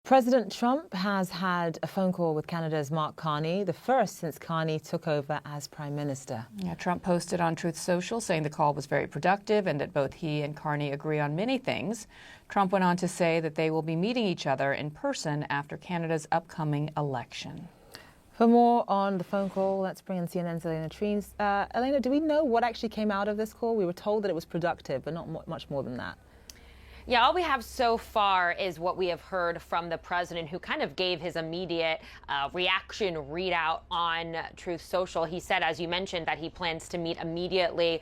President Trump has had a phone call with Canada's Mark Carney, the first since Carney took over as Prime Minister. Yeah, Trump posted on Truth Social saying the call was very productive and that both he and Carney agree on many things. Trump went on to say that they will be meeting each other in person after Canada's upcoming election. For more on the phone call, let's bring in CNN's Elena Trines. Elena, do we know what actually came out of this call? We were told that it was productive, but not much more than that. Yeah, all we have so far is what we have heard from the president, who kind of gave his immediate reaction readout on Truth Social. He said, as you mentioned, that he plans to meet immediately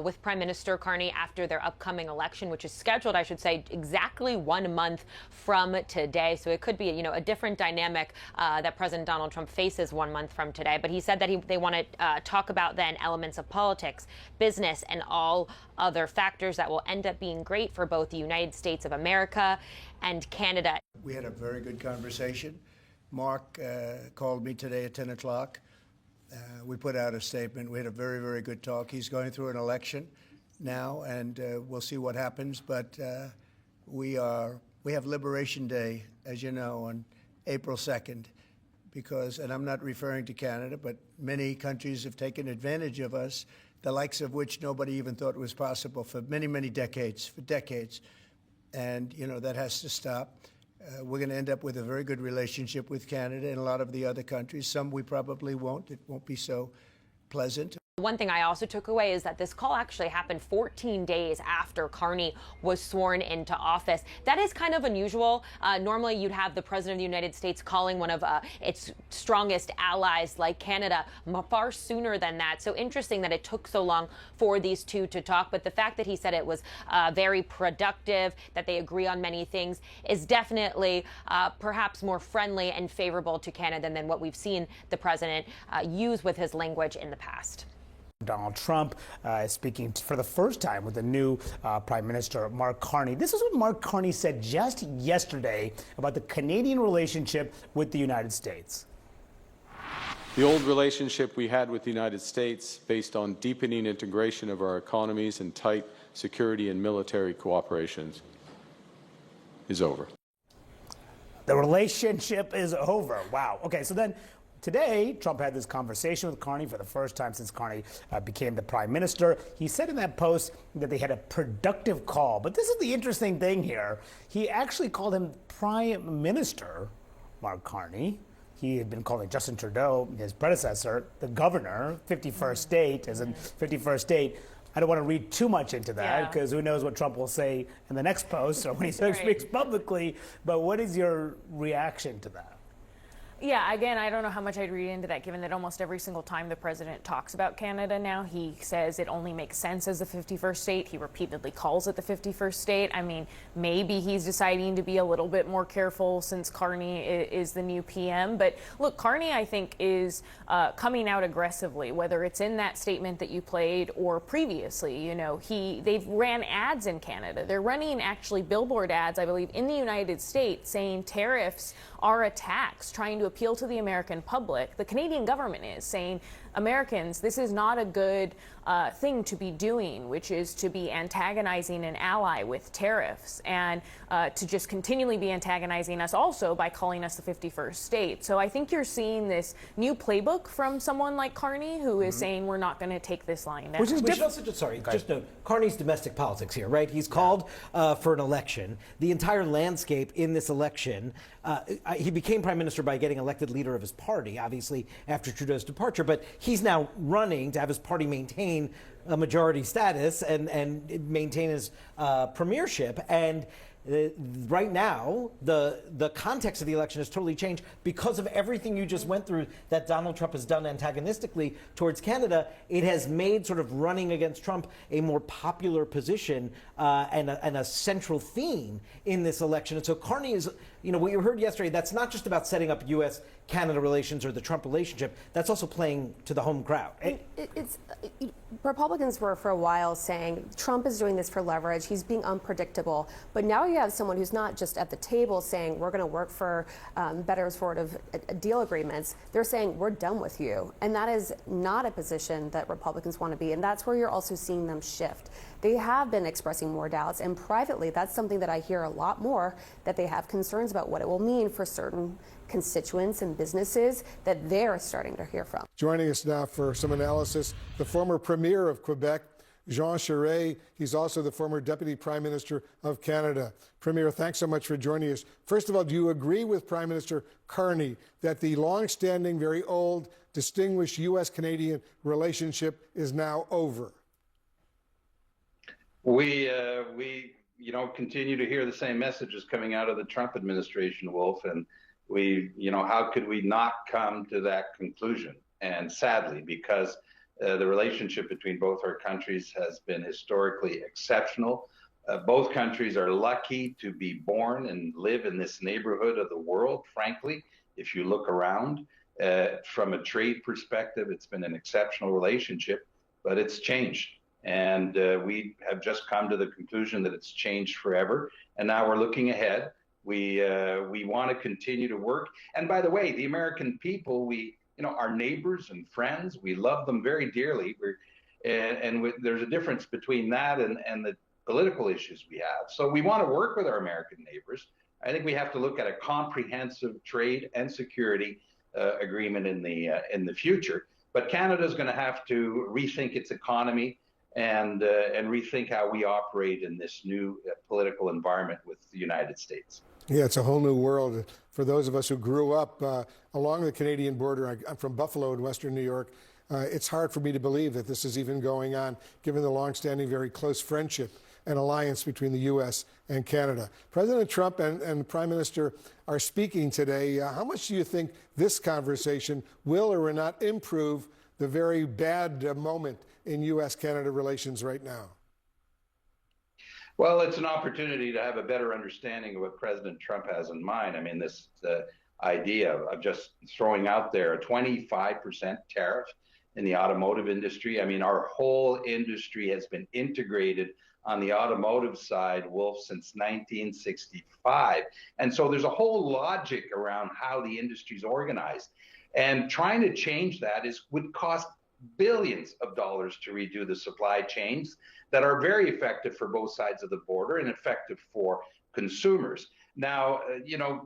with Prime Minister Carney after their upcoming election, which is scheduled, I should say, exactly 1 month from today. So it could be, a different dynamic that President Donald Trump faces 1 month from today. But he said that they want to talk about then elements of politics, business, and all other factors that will end up being great for both the United States of America and Canada. We had a very good conversation. Mark called me today at 10 o'clock. We put out a statement. We had a very, very good talk. He's going through an election now, and we'll see what happens. But we have Liberation Day, as you know, on April 2nd, and I'm not referring to Canada, but many countries have taken advantage of us, the likes of which nobody even thought was possible for many, many decades, And, that has to stop. We're going to end up with a very good relationship with Canada and a lot of the other countries. Some we probably won't. It won't be so pleasant. One thing I also took away is that this call actually happened 14 days after Carney was sworn into office. That is kind of unusual. Normally, you'd have the President of the United States calling one of its strongest allies like Canada far sooner than that. So interesting that it took so long for these two to talk. But the fact that he said it was very productive, that they agree on many things, is definitely perhaps more friendly and favorable to Canada than what we've seen the president use with his language in the past. Donald Trump is speaking for the first time with the new Prime Minister, Mark Carney. This is what Mark Carney said just yesterday about the Canadian relationship with the United States. The old relationship we had with the United States, based on deepening integration of our economies and tight security and military cooperations, is over. The relationship is over. Wow. Okay, so then today, Trump had this conversation with Carney for the first time since Carney became the prime minister. He said in that post that they had a productive call. But this is the interesting thing here. He actually called him Prime Minister, Mark Carney. He had been calling Justin Trudeau, his predecessor, the governor, 51st state, as in 51st state. I don't want to read too much into that because who knows what Trump will say in the next post or when he speaks publicly. But what is your reaction to that? Yeah, again, I don't know how much I'd read into that, given that almost every single time the president talks about Canada now, he says it only makes sense as the 51st state. He repeatedly calls it the 51st state. I mean, maybe he's deciding to be a little bit more careful since Carney is the new PM. But look, Carney, I think, is coming out aggressively, whether it's in that statement that you played or previously. They've ran ads in Canada. They're running actually billboard ads, I believe, in the United States saying tariffs are a tax, trying to appeal to the American public. The Canadian government is saying, Americans, this is not a good thing to be doing, which is to be antagonizing an ally with tariffs and to just continually be antagonizing us also by calling us the 51st state. So I think you're seeing this new playbook from someone like Carney who is saying we're not going to take this line down. Which is different. Just note, Carney's domestic politics here, right? He's called for an election. The entire landscape in this election, he became prime minister by getting elected leader of his party, obviously after Trudeau's departure, but he's now running to have his party maintain a majority status and maintain his premiership. And right now, the context of the election has totally changed because of everything you just went through that Donald Trump has done antagonistically towards Canada. It has made sort of running against Trump a more popular position and a central theme in this election. And so Carney is, what you heard yesterday, that's not just about setting up U.S.-Canada relations or the Trump relationship. That's also playing to the home crowd. Republicans were for a while saying Trump is doing this for leverage. He's being unpredictable. But now you have someone who's not just at the table saying we're going to work for better sort of deal agreements. They're saying we're done with you. And that is not a position that Republicans want to be. And that's where you're also seeing them shift. they have been expressing more doubts. And privately, that's something that I hear a lot more, that they have concerns about what it will mean for certain constituents and businesses that they're starting to hear from. Joining us now for some analysis, the former Premier of Quebec, Jean Charest. He's also the former Deputy Prime Minister of Canada. Premier, thanks so much for joining us. First of all, do you agree with Prime Minister Carney that the long-standing, very old, distinguished U.S.-Canadian relationship is now over? We continue to hear the same messages coming out of the Trump administration, Wolf, and how could we not come to that conclusion? And sadly, because the relationship between both our countries has been historically exceptional. Both countries are lucky to be born and live in this neighborhood of the world, frankly. If you look around, from a trade perspective, it's been an exceptional relationship, but it's changed. And we have just come to the conclusion that it's changed forever. And now we're looking ahead. We want to continue to work. And by the way, the American people, our neighbors and friends, we love them very dearly. There's a difference between that and the political issues we have. So we want to work with our American neighbors. I think we have to look at a comprehensive trade and security agreement in the future. But Canada's going to have to rethink its economy and rethink how we operate in this new political environment with the United States. Yeah, it's a whole new world. For those of us who grew up along the Canadian border, I'm from Buffalo in Western New York, it's hard for me to believe that this is even going on, given the longstanding, very close friendship and alliance between the U.S. and Canada. President Trump and Prime Minister are speaking today. How much do you think this conversation will or will not improve the very bad moment in U.S.-Canada relations right now? Well, it's an opportunity to have a better understanding of what President Trump has in mind. I mean, this idea of just throwing out there a 25% tariff in the automotive industry. I mean, our whole industry has been integrated on the automotive side, Wolf, since 1965. And so there's a whole logic around how the industry is organized. And trying to change that would cost billions of dollars to redo the supply chains that are very effective for both sides of the border and effective for consumers. Now,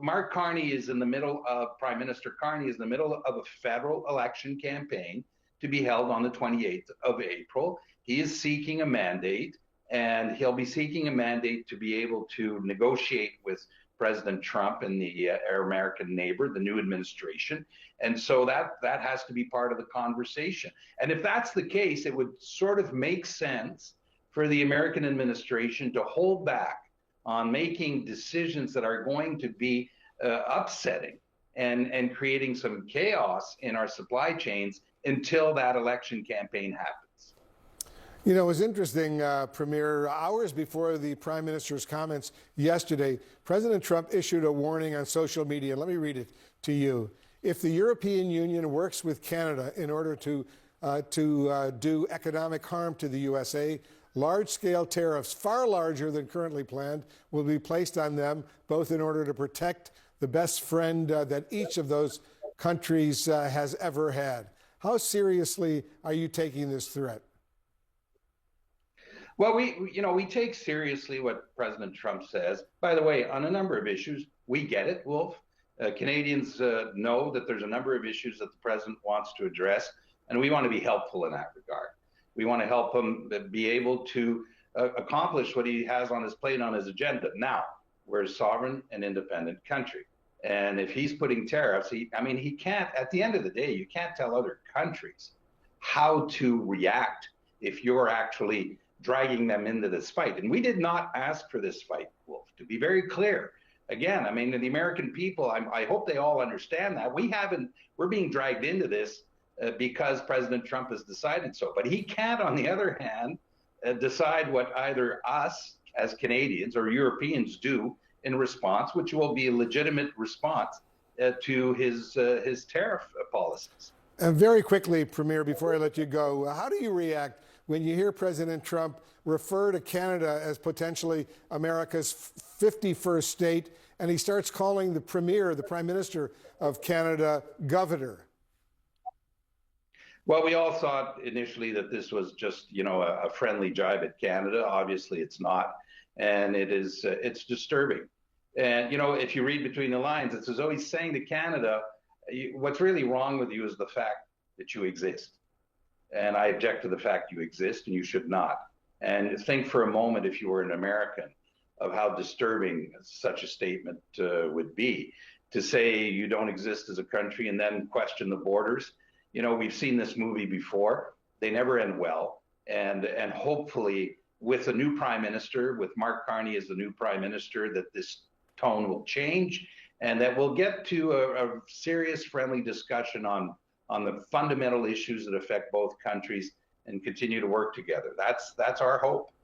Mark Carney is in the middle of, Prime Minister Carney is in the middle of a federal election campaign to be held on the 28th of April. He is seeking a mandate, and he'll be seeking a mandate to be able to negotiate with President Trump and our American neighbor, the new administration. And so that has to be part of the conversation. And if that's the case, it would sort of make sense for the American administration to hold back on making decisions that are going to be upsetting and creating some chaos in our supply chains until that election campaign happens. You know, it was interesting, Premier, hours before the Prime Minister's comments yesterday, President Trump issued a warning on social media. Let me read it to you. If the European Union works with Canada in order to do economic harm to the USA, large-scale tariffs, far larger than currently planned, will be placed on them, both in order to protect the best friend that each of those countries has ever had. How seriously are you taking this threat? Well, we take seriously what President Trump says. By the way, on a number of issues, we get it, Wolf. Canadians know that there's a number of issues that the president wants to address, and we want to be helpful in that regard. We want to help him be able to accomplish what he has on his plate, on his agenda. Now, we're a sovereign and independent country. And if he's putting tariffs, he can't, at the end of the day, you can't tell other countries how to react if you're actually dragging them into this fight. And we did not ask for this fight, Wolf, to be very clear. Again, the American people, I hope they all understand that. We're being dragged into this because President Trump has decided so. But he can't, on the other hand, decide what either us as Canadians or Europeans do in response, which will be a legitimate response to his tariff policies. And very quickly, Premier, before I let you go, how do you react when you hear President Trump refer to Canada as potentially America's 51st state, and he starts calling the Premier, the Prime Minister of Canada, governor? Well, we all thought initially that this was just, a friendly jibe at Canada. Obviously, it's not, and it's disturbing. And if you read between the lines, it's as though he's saying to Canada, "What's really wrong with you is the fact that you exist, and I object to the fact you exist, and you should not." And think for a moment, if you were an American, of how disturbing such a statement would be, to say you don't exist as a country and then question the borders. We've seen this movie before. They never end well. And hopefully with a new prime minister, with Mark Carney as the new prime minister, that this tone will change and that we'll get to a serious, friendly discussion on the fundamental issues that affect both countries and continue to work together. That's our hope.